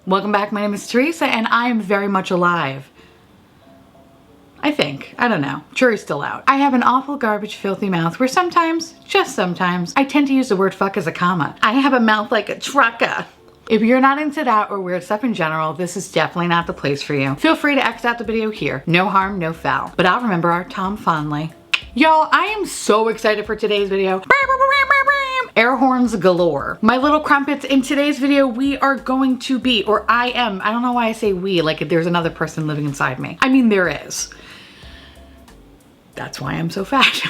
Welcome back. My name is Teresa and I am very much alive. I think. I don't know. Jury's still out. I have an awful garbage filthy mouth where sometimes, just sometimes, I tend to use the word fuck as a comma. I have a mouth like a trucker. If you're not into that or weird stuff in general, this is definitely not the place for you. Feel free to exit out the video here. No harm, no foul. But I'll remember our Tom fondly. Y'all, I am so excited for today's video. Air horns galore. My little crumpets, in today's video, we are going to be, or I don't know why I say we, like there's another person living inside me. I mean, there is. That's why I'm so fat.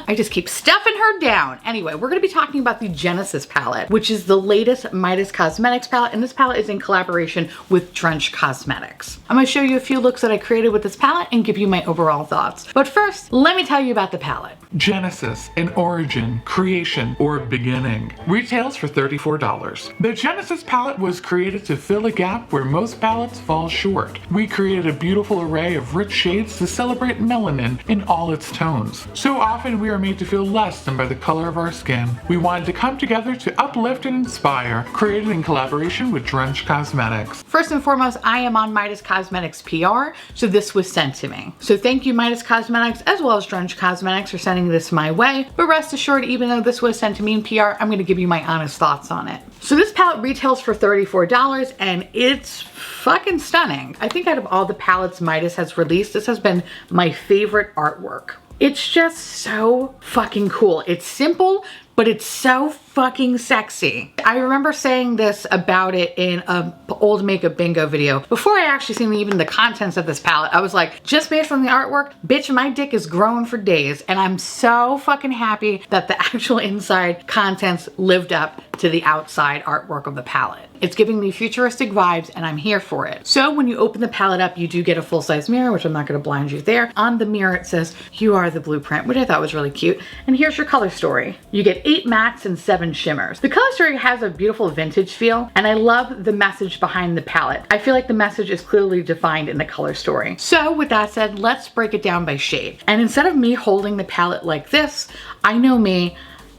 I just keep stuffing her down. Anyway, we're gonna be talking about the Genesis palette, which is the latest Midas Cosmetics palette, and this palette is in collaboration with Drench Cosmetics. I'm gonna show you a few looks that I created with this palette and give you my overall thoughts. But first, let me tell you about the palette. Genesis, an origin, creation, or beginning. Retails for $34. The Genesis palette was created to fill a gap where most palettes fall short. We created a beautiful array of rich shades to celebrate melanin in all its tones. So often we are made to feel less than by the color of our skin. We wanted to come together to uplift and inspire, created in collaboration with Drench Cosmetics. First and foremost, I am on Midas Cosmetics PR, so this was sent to me. So thank you Midas Cosmetics as well as Drench Cosmetics for sending this my way. But rest assured, even though this was sent to me in PR, I'm gonna give you my honest thoughts on it. So this palette retails for $34 and it's fucking stunning. I think out of all the palettes Midas has released, this has been my favorite artwork. It's just so fucking cool. It's simple, but it's so fucking sexy. I remember saying this about it in an old makeup bingo video. Before I actually seen even the contents of this palette, I was like, just based on the artwork, bitch, my dick is growing for days. And I'm so fucking happy that the actual inside contents lived up to the outside artwork of the palette. It's giving me futuristic vibes and I'm here for it. So when you open the palette up, you do get a full-size mirror, which I'm not gonna blind you there. On the mirror, it says, "You are the blueprint," which I thought was really cute. And here's your color story. You get 8 mattes and 7 shimmers. The color story has a beautiful vintage feel, and I love the message behind the palette. I feel like the message is clearly defined in the color story. So with that said, let's break it down by shade. And instead of me holding the palette like this, I know me,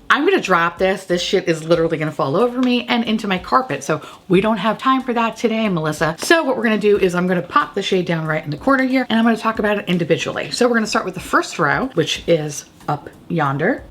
I'm gonna drop this. This shit is literally gonna fall over me and into my carpet. So we don't have time for that today, Melissa. So what we're gonna do is I'm gonna pop the shade down right in the corner here and I'm gonna talk about it individually. So we're gonna start with the first row, which is up yonder.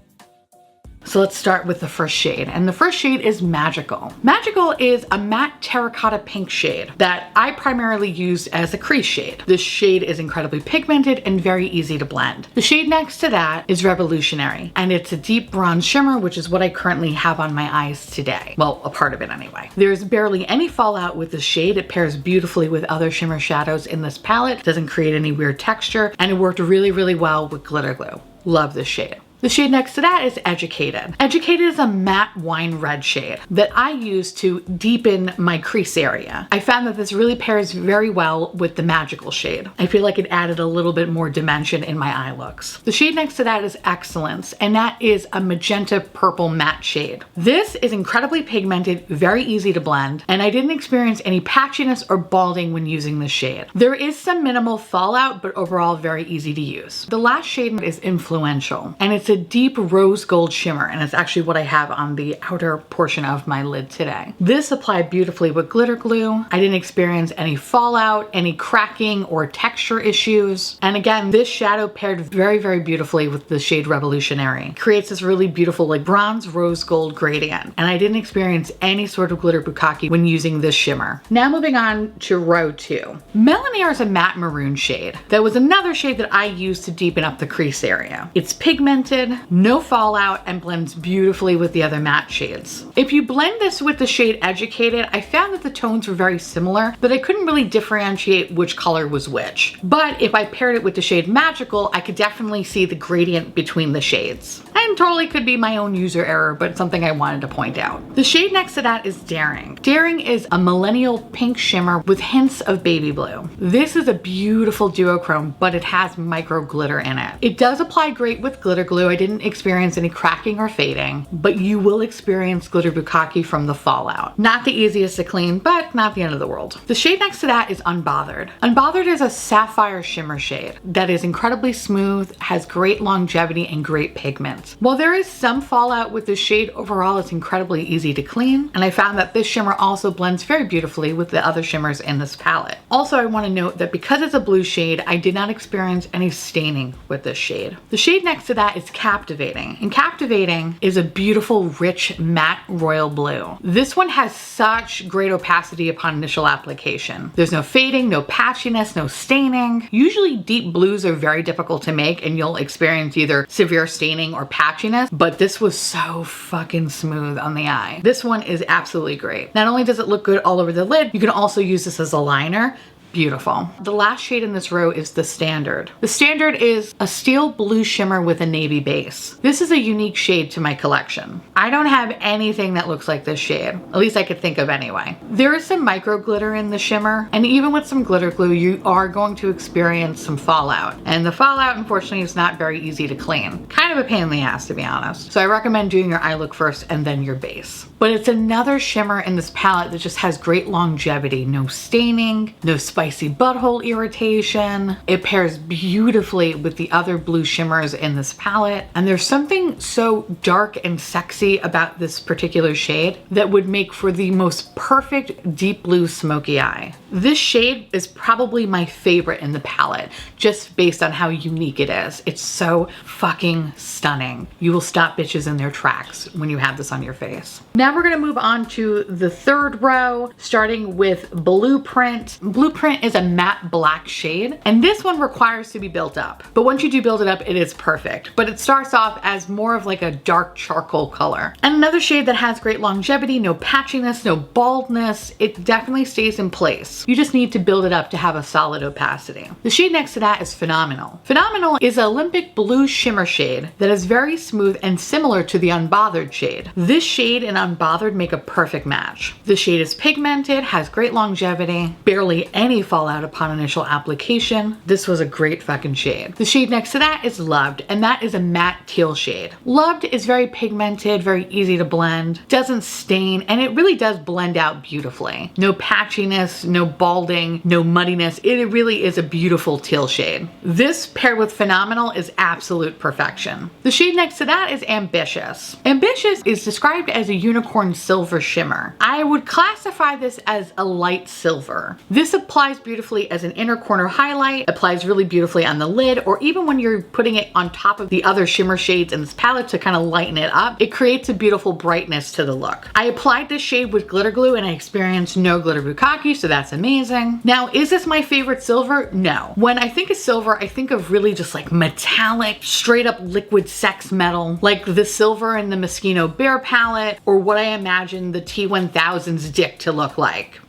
So let's start with the first shade, and the first shade is Magical. Magical is a matte terracotta pink shade that I primarily use as a crease shade. This shade is incredibly pigmented and very easy to blend. The shade next to that is Revolutionary, and it's a deep bronze shimmer, which is what I currently have on my eyes today. Well, a part of it anyway. There's barely any fallout with this shade. It pairs beautifully with other shimmer shadows in this palette, doesn't create any weird texture, and it worked really, really well with glitter glue. Love this shade. The shade next to that is Educated. Educated is a matte wine red shade that I use to deepen my crease area. I found that this really pairs very well with the Magical shade. I feel like it added a little bit more dimension in my eye looks. The shade next to that is Excellence, and that is a magenta purple matte shade. This is incredibly pigmented, very easy to blend, and I didn't experience any patchiness or balding when using this shade. There is some minimal fallout, but overall very easy to use. The last shade is Influential, and it's a deep rose gold shimmer, and it's actually what I have on the outer portion of my lid today. This applied beautifully with glitter glue. I didn't experience any fallout, any cracking or texture issues. And again, this shadow paired very, very beautifully with the shade Revolutionary. It creates this really beautiful like bronze rose gold gradient. And I didn't experience any sort of glitter bukkake when using this shimmer. Now moving on to row 2. Melanair is a matte maroon shade. That was another shade that I used to deepen up the crease area. It's pigmented, no fallout, and blends beautifully with the other matte shades. If you blend this with the shade Educated, I found that the tones were very similar, but I couldn't really differentiate which color was which. But if I paired it with the shade Magical, I could definitely see the gradient between the shades. And totally could be my own user error, but something I wanted to point out. The shade next to that is Daring. Daring is a millennial pink shimmer with hints of baby blue. This is a beautiful duochrome, but it has micro glitter in it. It does apply great with glitter glue, So I didn't experience any cracking or fading, but you will experience glitter bukkake from the fallout. Not the easiest to clean, but not the end of the world. The shade next to that is Unbothered. Unbothered is a sapphire shimmer shade that is incredibly smooth, has great longevity and great pigment. While there is some fallout with this shade, overall it's incredibly easy to clean, and I found that this shimmer also blends very beautifully with the other shimmers in this palette. Also, I want to note that because it's a blue shade, I did not experience any staining with this shade. The shade next to that is Captivating, and Captivating is a beautiful, rich, matte royal blue. This one has such great opacity upon initial application. There's no fading, no patchiness, no staining. Usually deep blues are very difficult to make and you'll experience either severe staining or patchiness, but this was so fucking smooth on the eye. This one is absolutely great. Not only does it look good all over the lid, you can also use this as a liner. Beautiful. The last shade in this row is the Standard. The Standard is a steel blue shimmer with a navy base. This is a unique shade to my collection. I don't have anything that looks like this shade, at least I could think of anyway. There is some micro glitter in the shimmer, and even with some glitter glue, you are going to experience some fallout. And the fallout, unfortunately, is not very easy to clean. Kind of a pain in the ass, to be honest. So I recommend doing your eye look first and then your base. But it's another shimmer in this palette that just has great longevity. No staining, no spicy butthole irritation. It pairs beautifully with the other blue shimmers in this palette. And there's something so dark and sexy about this particular shade that would make for the most perfect deep blue smoky eye. This shade is probably my favorite in the palette, just based on how unique it is. It's so fucking stunning. You will stop bitches in their tracks when you have this on your face. Now we're gonna move on to the third row, starting with Blueprint. Blueprint is a matte black shade, and this one requires to be built up. But once you do build it up, it is perfect. But it starts off as more of like a dark charcoal color. And another shade that has great longevity, no patchiness, no baldness. It definitely stays in place. You just need to build it up to have a solid opacity. The shade next to that is Phenomenal. Phenomenal is an Olympic blue shimmer shade that is very smooth and similar to the Unbothered shade. This shade and Unbothered make a perfect match. The shade is pigmented, has great longevity, barely any fallout upon initial application. This was a great fucking shade. The shade next to that is Loved, and that is a matte teal shade. Loved is very pigmented, very easy to blend, doesn't stain, and it really does blend out beautifully. No patchiness, no balding, no muddiness. It really is a beautiful teal shade. This paired with Phenomenal is absolute perfection. The shade next to that is Ambitious. Ambitious is described as a unicorn silver shimmer. I would classify this as a light silver. This applies beautifully as an inner corner highlight, applies really beautifully on the lid, or even when you're putting it on top of the other shimmer shades in this palette to kind of lighten it up, it creates a beautiful brightness to the look. I applied this shade with glitter glue and I experienced no glitter bukkake, so that's amazing. Now, is this my favorite silver? No. When I think of silver, I think of really just like metallic, straight up liquid sex metal, like the silver in the Moschino Bear palette, or what I imagine the T1000's dick to look like.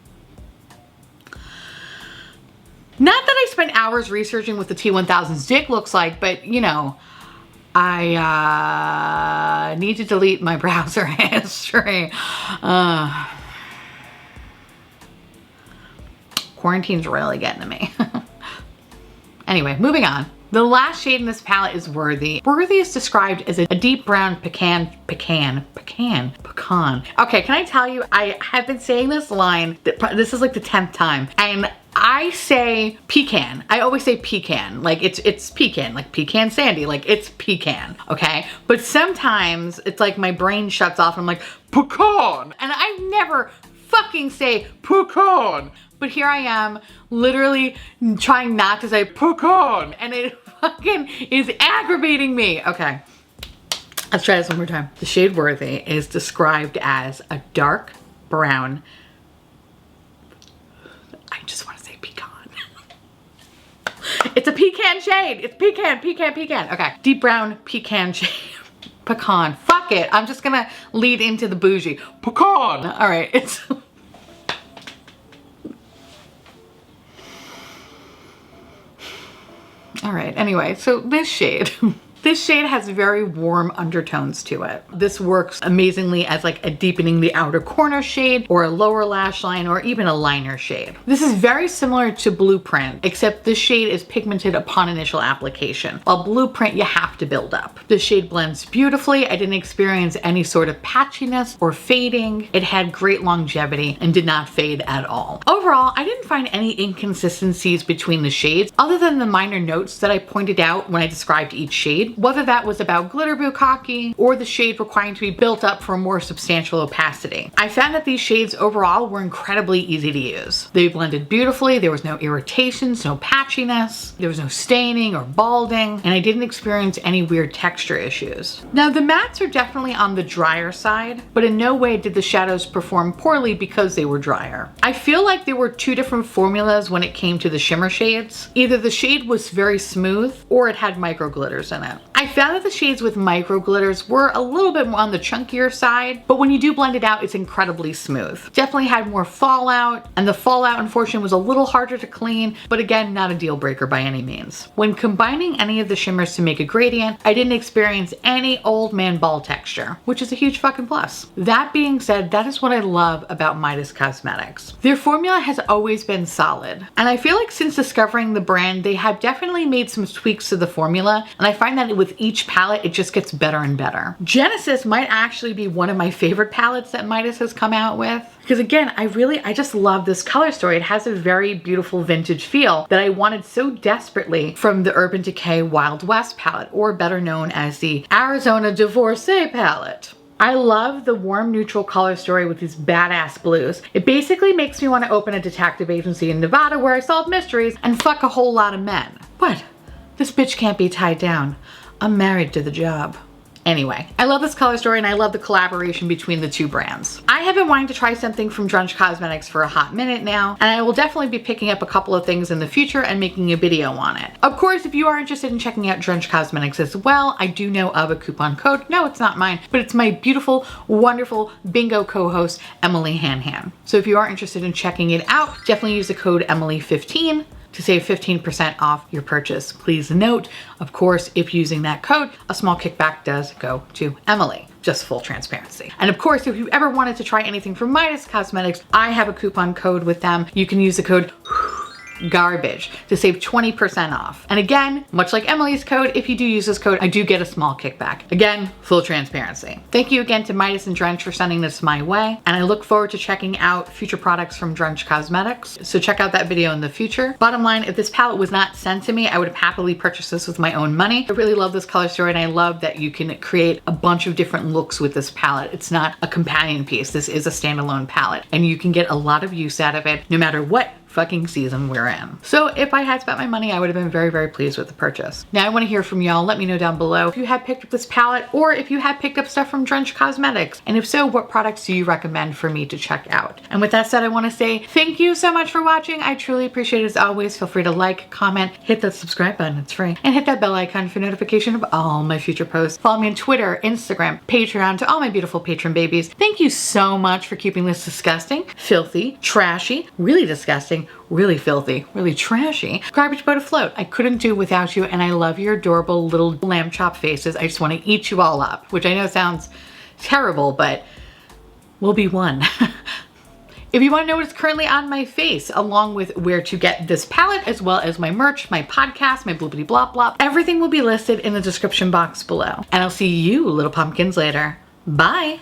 Not that I spent hours researching what the T1000's dick looks like, but you know, I need to delete my browser history. Quarantine's really getting to me. Anyway, moving on. The last shade in this palette is Worthy. Worthy is described as a deep brown pecan. Okay, can I tell you, I have been saying this line, this is like the 10th time, and I say pecan. I always say pecan, like it's pecan, like pecan sandy, like it's pecan, okay? But sometimes it's like my brain shuts off and I'm like, pecan! And I never fucking say pecan. But here I am, literally trying not to say pecan, and it fucking is aggravating me. Okay, let's try this one more time. The shade Worthy is described as a dark brown, I just want to say pecan. It's a pecan shade. It's pecan. Okay, deep brown pecan shade. Pecan. Fuck it. I'm just gonna lead into the bougie. Pecan. All right, it's... All right, anyway, so this shade, This shade has very warm undertones to it. This works amazingly as like a deepening the outer corner shade or a lower lash line or even a liner shade. This is very similar to Blueprint, except this shade is pigmented upon initial application, while Blueprint you have to build up. The shade blends beautifully. I didn't experience any sort of patchiness or fading. It had great longevity and did not fade at all. Overall, I didn't find any inconsistencies between the shades other than the minor notes that I pointed out when I described each shade, whether that was about glitter bukkake or the shade requiring to be built up for a more substantial opacity. I found that these shades overall were incredibly easy to use. They blended beautifully, there was no irritations, no patchiness, there was no staining or balding, and I didn't experience any weird texture issues. Now the mattes are definitely on the drier side, but in no way did the shadows perform poorly because they were drier. I feel like there were two different formulas when it came to the shimmer shades. Either the shade was very smooth or it had micro glitters in it. I found that the shades with micro glitters were a little bit more on the chunkier side, but when you do blend it out, it's incredibly smooth. Definitely had more fallout, and the fallout unfortunately was a little harder to clean, but again, not a deal breaker by any means. When combining any of the shimmers to make a gradient, I didn't experience any old man ball texture, which is a huge fucking plus. That being said, that is what I love about Midas Cosmetics. Their formula has always been solid, and I feel like since discovering the brand, they have definitely made some tweaks to the formula, and I find that with each palette, it just gets better and better. Genesis might actually be one of my favorite palettes that Midas has come out with. Because again, I just love this color story. It has a very beautiful vintage feel that I wanted so desperately from the Urban Decay Wild West palette, or better known as the Arizona Divorcee palette. I love the warm neutral color story with these badass blues. It basically makes me want to open a detective agency in Nevada where I solve mysteries and fuck a whole lot of men. What? This bitch can't be tied down. I'm married to the job. Anyway, I love this color story and I love the collaboration between the two brands. I have been wanting to try something from Drunch Cosmetics for a hot minute now, and I will definitely be picking up a couple of things in the future and making a video on it. Of course, if you are interested in checking out Drunch Cosmetics as well, I do know of a coupon code. No, it's not mine, but it's my beautiful, wonderful bingo co-host, Emily Hanhan. So if you are interested in checking it out, definitely use the code Emily15 to save 15% off your purchase. Please note, of course, if using that code, a small kickback does go to Emily. Just full transparency. And of course, if you ever wanted to try anything from Midas Cosmetics, I have a coupon code with them. You can use the code GARBAGE to save 20% off. And again, much like Emily's code, if you do use this code, I do get a small kickback. Again, full transparency. Thank you again to Midas and Drench for sending this my way, and I look forward to checking out future products from Drench Cosmetics, so check out that video in the future. Bottom line, if this palette was not sent to me, I would have happily purchased this with my own money. I really love this color story, and I love that you can create a bunch of different looks with this palette. It's not a companion piece. This is a standalone palette, and you can get a lot of use out of it no matter what fucking season we're in. So if I had spent my money, I would have been very, very pleased with the purchase. Now I want to hear from y'all. Let me know down below if you had picked up this palette or if you had picked up stuff from Drench Cosmetics. And if so, what products do you recommend for me to check out? And with that said, I want to say thank you so much for watching. I truly appreciate it as always. Feel free to like, comment, hit that subscribe button, it's free, and hit that bell icon for notification of all my future posts. Follow me on Twitter, Instagram, Patreon, to all my beautiful patron babies. Thank you so much for keeping this disgusting, filthy, trashy, really disgusting, really filthy, really trashy garbage boat afloat. I couldn't do without you, and I love your adorable little lamb chop faces. I just want to eat you all up, which I know sounds terrible, but we'll be one. If you want to know what's currently on my face, along with where to get this palette, as well as my merch, my podcast, my bloopity blop blop, everything will be listed in the description box below. And I'll see you little pumpkins later. Bye.